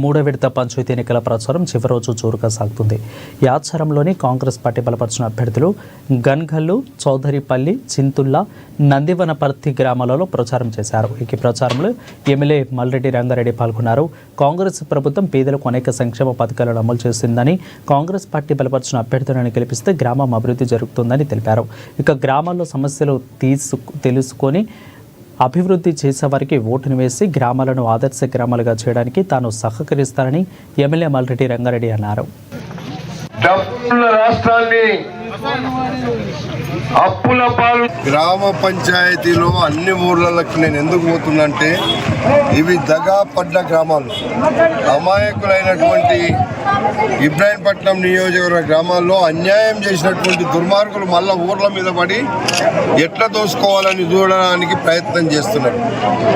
మూడో విడత పంచాయతీ ఎన్నికల ప్రచారం చివరి రోజు జోరుగా సాగుతుంది. ఈ ఆచారంలోని కాంగ్రెస్ పార్టీ బలపరిచిన అభ్యర్థులు గన్గల్లు, చౌదరిపల్లి, చింతుల్లా, నందివనపర్తి గ్రామాలలో ప్రచారం చేశారు. ఈ ప్రచారంలో ఎమ్మెల్యే మల్రెడ్డి రంగారెడ్డి పాల్గొన్నారు. కాంగ్రెస్ ప్రభుత్వం పేదలకు అనేక సంక్షేమ పథకాలను అమలు చేసిందని, కాంగ్రెస్ పార్టీ బలపరిచిన అభ్యర్థులను గెలిపిస్తే గ్రామం అభివృద్ధి జరుగుతుందని తెలిపారు. ఇక గ్రామాల్లో సమస్యలు తెలుసుకొని అభివృద్ధి చేసేవారికి ఓటును వేసి గ్రామాలను ఆదర్శ గ్రామాలుగా చేయడానికి తాను సహకరిస్తానని ఎమ్మెల్యే మల్రెడ్డి రంగారెడ్డి అన్నారు. గ్రామ పంచాయతీలో అన్ని ఊర్లకి నేను ఎందుకు పోతున్నంటే ఇవి దగా పడ్డ గ్రామాలు, అమాయకులైనటువంటి ఇబ్రాహీంపట్నం నియోజకవర్గ గ్రామాల్లో అన్యాయం చేసినటువంటి దుర్మార్గులు మళ్ళా ఊర్ల మీద పడి ఎట్లా దోసుకోవాలని చూడడానికి ప్రయత్నం చేస్తున్నారు.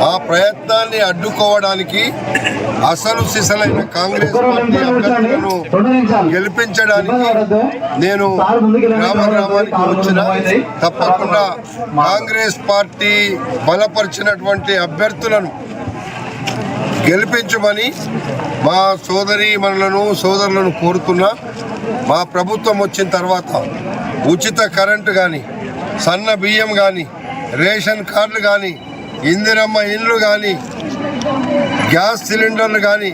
ఆ ప్రయత్నాన్ని అడ్డుకోవడానికి అసలు సిసలైన కాంగ్రెస్ పార్టీ అభ్యర్థులను గెలిపించడానికి నేను గ్రామానికి వచ్చిన తప్పకుండా కాంగ్రెస్ పార్టీ బలపరిచినటువంటి అభ్యర్థులను గెలిపించమని మా సోదరులను కోరుతున్నా. మా ప్రభుత్వం వచ్చిన తర్వాత ఉచిత కరెంటు కానీ, సన్న బియ్యం కానీ, రేషన్ కార్డులు కానీ, ఇందిరమ్మ ఇండ్లు కానీ, గ్యాస్ సిలిండర్లు కానీ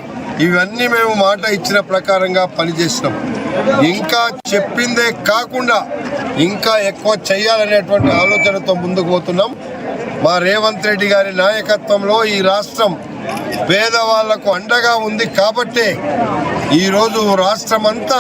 ఇవన్నీ మేము మాట ఇచ్చిన ప్రకారంగా పనిచేసినాం. ఇంకా చెప్పిందే కాకుండా ఇంకా ఎక్కువ చేయాలనేటువంటి ఆలోచనతో ముందుకు పోతున్నాం. మా రేవంత్ రెడ్డి గారి నాయకత్వంలో ఈ రాష్ట్రం పేదవాళ్లకు అండగా ఉంది కాబట్టే ఈరోజు రాష్ట్రం అంతా